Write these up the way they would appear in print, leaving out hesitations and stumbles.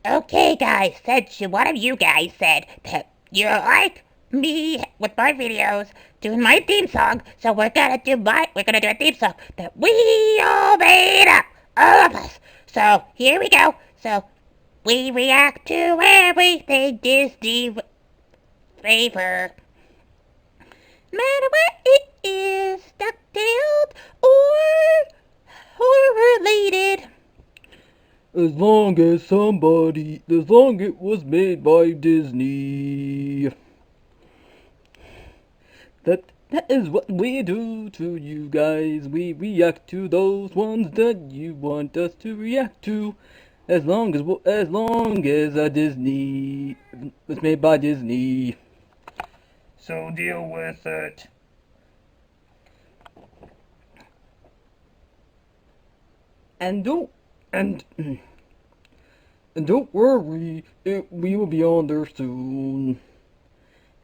Okay, guys, since one of you guys said that you like me with my videos doing my theme song, so we're gonna do a theme song that we all made up, all of us. So here we go. So we react to everything Disney favor, no matter what it is, Ducktales or horror related. As long it was made by Disney. That is what we do to you guys. We react to those ones that you want us to react to. As long as Disney was made by Disney. So deal with it. And don't and and don't worry, we will be on there soon.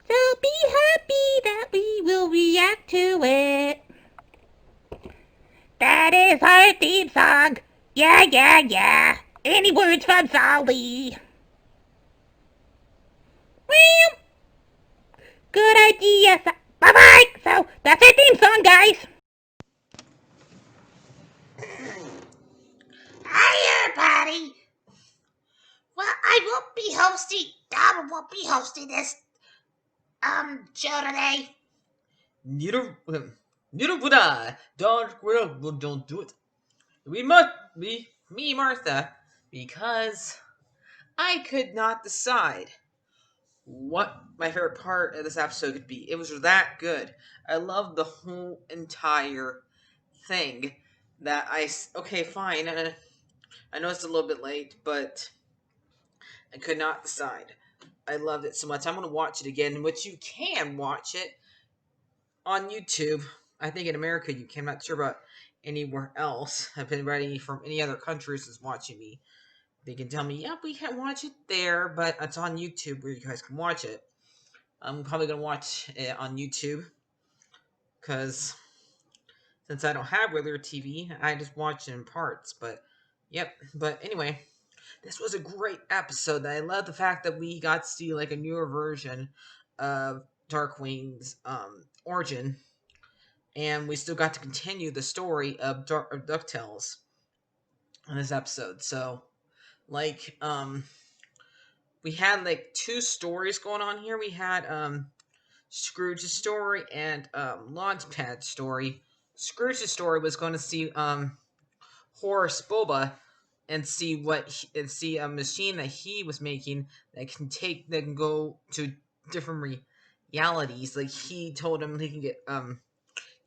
So be happy that we will react to it. That is our theme song. Yeah, yeah, yeah. Any words from Solly? Well, good idea. Bye-bye. So that's our theme song, guys. Hi, everybody. Well, I won't be hosting. Donald won't be hosting this show today. Neither, neither would I. Don't do it. We must be me, Martha, because I could not decide what my favorite part of this episode could be. It was that good. I loved the whole entire thing. Okay, fine. I know it's a little bit late, but I could not decide. I loved it so much. I'm gonna watch it again, which you can watch it on YouTube. I think in America you can. I'm not sure about anywhere else. If anybody from any other countries is watching me, they can tell me, yeah, we can't watch it there, but it's on YouTube where you guys can watch it. I'm probably gonna watch it on YouTube because since I don't have regular TV, I just watch it in parts. But yep. But anyway, this was a great episode. I love the fact that we got to see like a newer version of Darkwing's origin, and we still got to continue the story of Ducktales in this episode. So, like, we had like two stories going on here. We had Scrooge's story and Launchpad's story. Scrooge's story was going to see Horace Boba and see and see a machine that he was making that can go to different realities. Like he told him he can get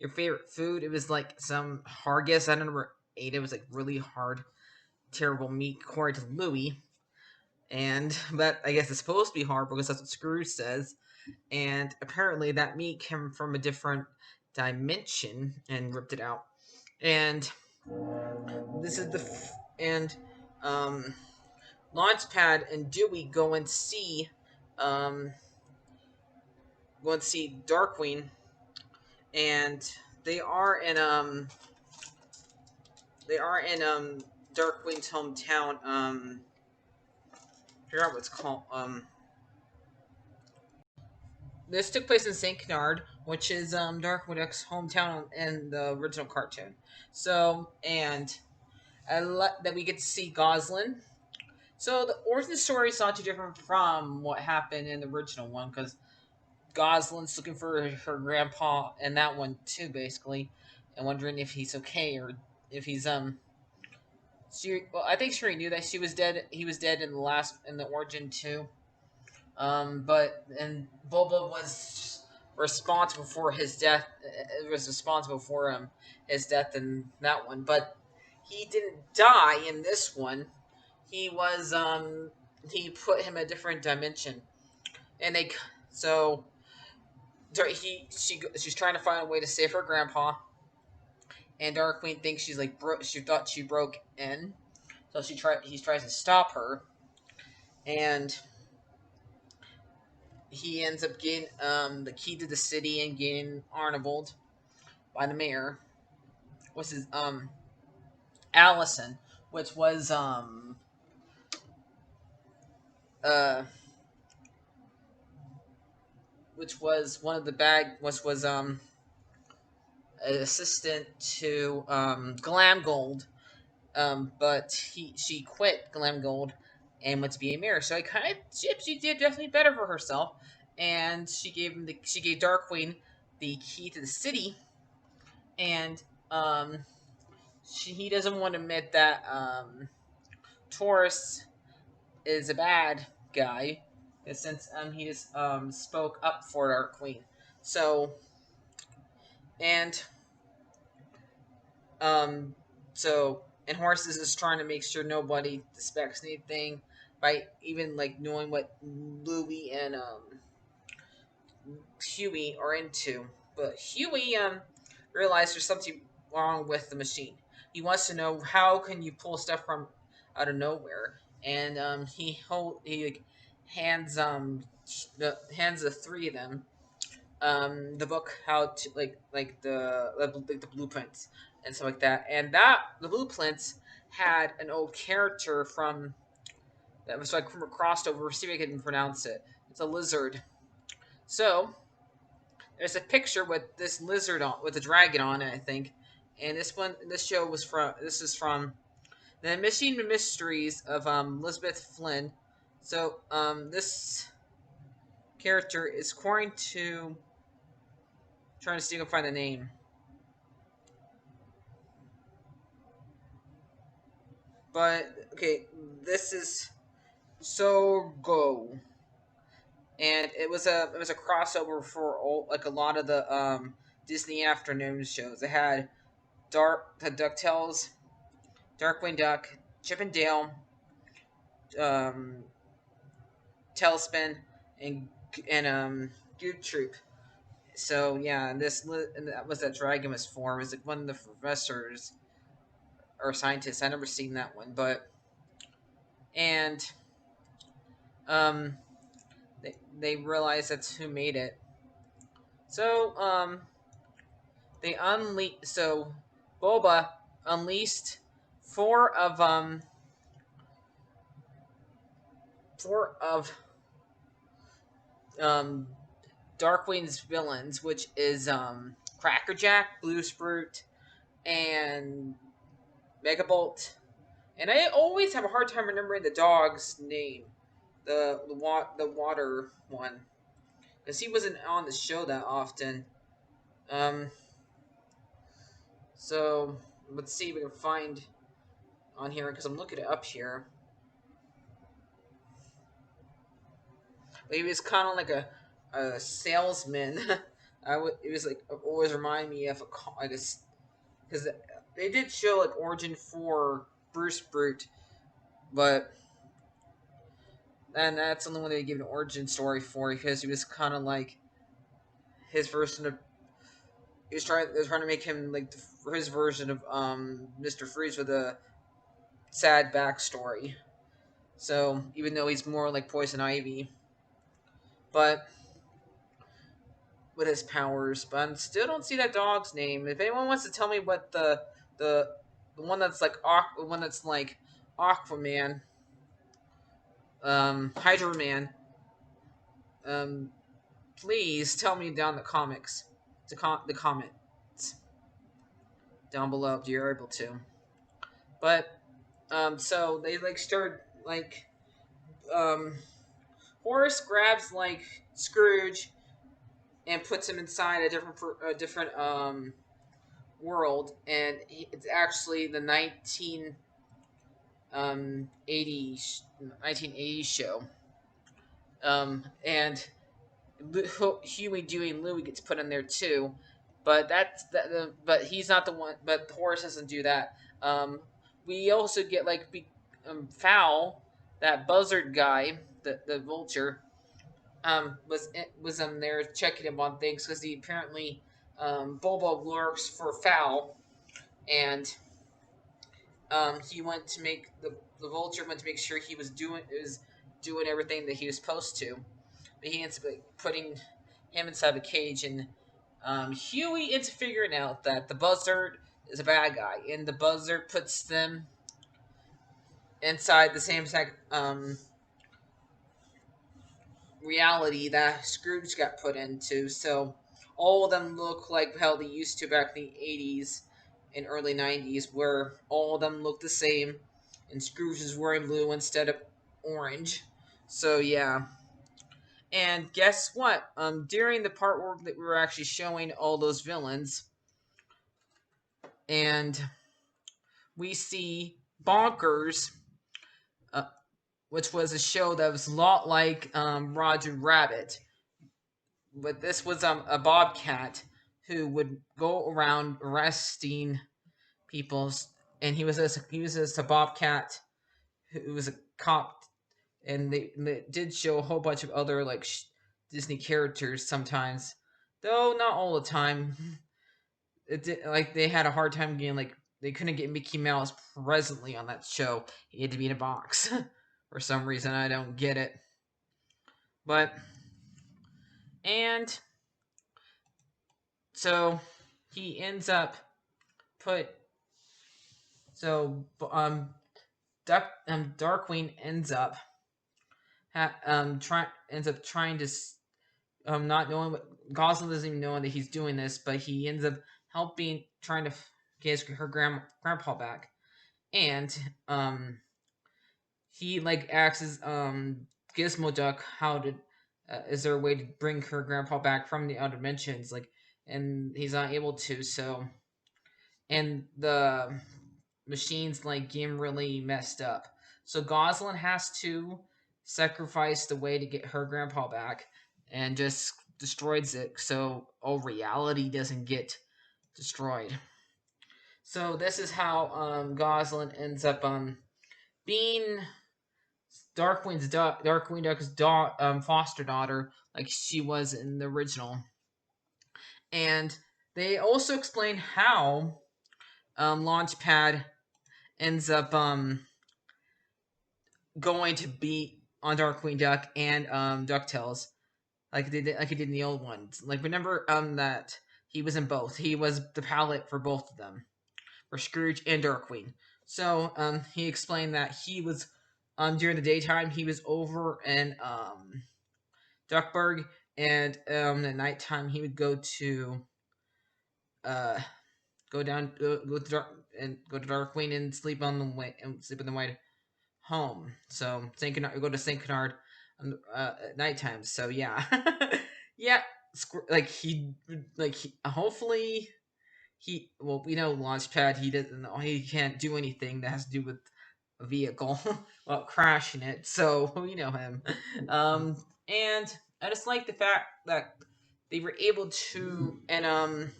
your favorite food. It was like some hargis. I don't remember ate it. It was like really hard, terrible meat according to Louis. And but I guess it's supposed to be hard because that's what Scrooge says. And apparently that meat came from a different dimension and ripped it out. And this is and um Launchpad and Dewey um go and see Darkwing, and they are in um they are in Darkwing's hometown. I forgot what it's called. This took place in Saint Canard, which is Darkwing's hometown in the original cartoon. So, and that we get to see Goslin. So the origin story is not too different from what happened in the original one, because Goslin's looking for her grandpa in that one too, basically, and wondering if he's okay or if he's I think she already knew that she was dead. He was dead in the origin too. But and Boba was responsible for his death. Was responsible for his death in that one, but he didn't die in this one. He was he put him in a different dimension, and they so she's trying to find a way to save her grandpa, and Darkwing thinks she's like she thought she broke in, so he tries to stop her, and he ends up getting the key to the city and getting Arnold by the mayor. What's his Allison, which was which was one of the bag, which was an assistant to Glam Gold, but she quit Glam Gold and went to be a mayor. So I kind of she did definitely better for herself, and she gave Darkwing the key to the city, and he doesn't want to admit that Taurus is a bad guy, since he just spoke up for Darkwing. So and Um, and Horses is trying to make sure nobody suspects anything by even like knowing what Louie and Huey are into. But Huey realized there's something wrong with the machine. He wants to know how can you pull stuff from out of nowhere, and he like, hands the three of them the book how to like the blueprints and stuff like that, and that the blueprints had an old character from that was like from a crossover. See if I can pronounce it. It's a lizard. So there's a picture with this lizard on with a dragon on it, I think. And this show was from this is from the Machine Mysteries of Elizabeth Flynn. So this character is according to trying to see if I can find the name. But okay, this is So Go, and it was a crossover for like a lot of the Disney afternoon shows. It had Ducktales, Darkwing Duck, Chip and Dale, um, Tailspin, and Goop Troop. So yeah, and that was that dragon was for was like one of the professors or scientists. I never seen that one, but and um they realized that's who made it. So so Boba unleashed four of um four of um Darkwing's villains, which is Crackerjack, Blue Sprute, and Megabolt. And I always have a hard time remembering the dog's name, the water one, because he wasn't on the show that often. Um, so let's see if we can find on here because I'm looking it up here. He was kind of like a salesman. It was like always remind me of I guess because they did show like origin for Bruce Brute, but and that's the only one they gave an origin story for because he was kind of like his version of. They was trying to make him like his version of Mr. Freeze with a sad backstory. So even though he's more like Poison Ivy, but with his powers, but I still don't see that dog's name. If anyone wants to tell me what the one that's like the one that's like Aquaman, Hydro Man, um, please tell me down the comics, the comments down below if you're able to. But so they like started like Horace grabs like Scrooge and puts him inside a different world, and it's actually the 1980s show. And Huey, Dewey, and Louie gets put in there too, but but he's not the one. But Horace doesn't do that. We also get like Fowl, that buzzard guy, the vulture, was there checking him on things because he apparently Bobo works for Fowl, and he went to make the vulture went to make sure he was doing everything that he was supposed to, but he ends up like, putting him inside the cage, and Huey ends up figuring out that the buzzard is a bad guy, and the buzzard puts them inside the same exact reality that Scrooge got put into. So all of them look like how they used to back in the 80s and early 90s, where all of them look the same, and Scrooge is wearing blue instead of orange. So yeah. And guess what? During the part where that we were actually showing all those villains, and we see Bonkers, uh, which was a show that was a lot like Roger Rabbit, but this was a bobcat who would go around arresting people, and he was a bobcat who was a cop, and they did show a whole bunch of other like Disney characters sometimes, though not all the time. It did, like they had a hard time getting like they couldn't get Mickey Mouse presently on that show. He had to be in a box for some reason. I don't get it, but and so he ends up put so Darkwing ends up trying to not knowing what Gosling doesn't even know that he's doing this, but he ends up helping trying to get her grandpa back, and he like asks Gizmo Duck how to is there a way to bring her grandpa back from the other dimensions, like, and he's not able to, so and the machines like game really messed up. So Goslin has to sacrifice the way to get her grandpa back and just destroys it so all reality doesn't get destroyed. So this is how Goslin ends up being Darkwing Duck's foster daughter, like she was in the original. And they also explain how Launchpad ends up going to be on Darkwing Duck and Ducktales, like he did in the old ones. Like remember that he was in both. He was the pilot for both of them, for Scrooge and Darkwing. So he explained that he was during the daytime he was over in Duckburg, and at nighttime he would go to uh go to Darkwing and sleep on the way home. So go to Saint Canard at nighttime. So yeah, yeah. Hopefully well, we know Launchpad. He can't do anything that has to do with a vehicle without crashing it. So we know him. And I just like the fact that they were able to, and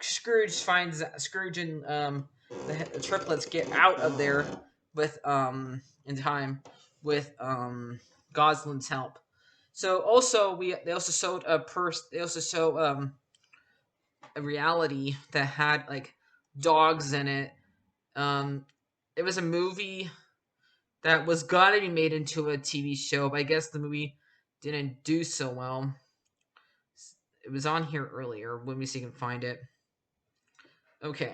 Scrooge and the triplets get out of there with in time with Goslin's help. So also they also showed a reality that had like dogs in it. Um, it was a movie that was gonna be made into a TV show, but I guess the movie didn't do so well. It was on here earlier. Let me see if I can find it. Okay.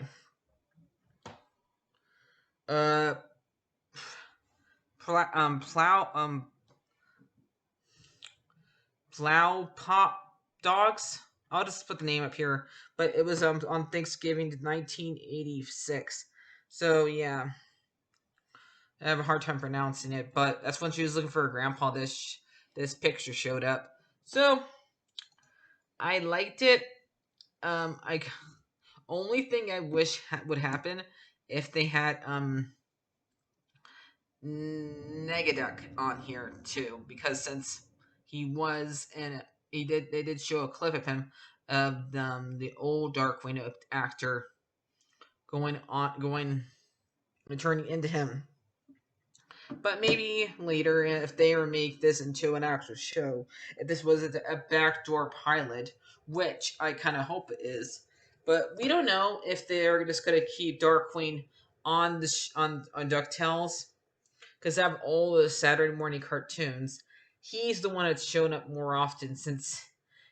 Uh, plow plow pop dogs. I'll just put the name up here, but it was on Thanksgiving 1986. So yeah, I have a hard time pronouncing it, but that's when she was looking for her grandpa. This picture showed up. So I liked it. I only thing I wish would happen if they had Negaduck on here too, because since he was in they did show a clip of him of the old Darkwing actor going and turning into him. But maybe later, if they remake this into an actual show, if this was a backdoor pilot, which I kind of hope it is, but we don't know if they're just going to keep Darkwing on on Ducktales, because out of all the Saturday morning cartoons, he's the one that's shown up more often since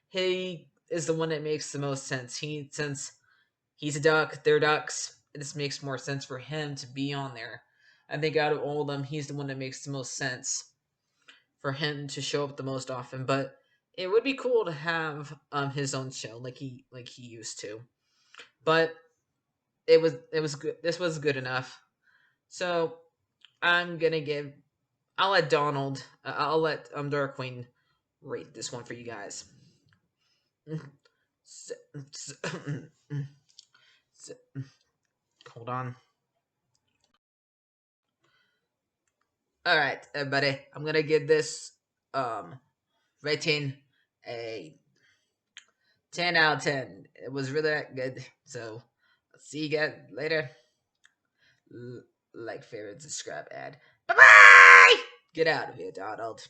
he is the one that makes the most sense. Since he's a duck, they're ducks. It just makes more sense for him to be on there. I think out of all of them, he's the one that makes the most sense for him to show up the most often, but it would be cool to have his own show like he used to. But it was good. This was good enough. So I'm gonna give. I'll let Donald. I'll let Darkwing rate this one for you guys. Hold on. All right, everybody. I'm gonna give this rating a 10 out of 10. It was really good. So I'll see you guys later. Like, favorite, subscribe, ad. Bye bye! Get out of here, Donald.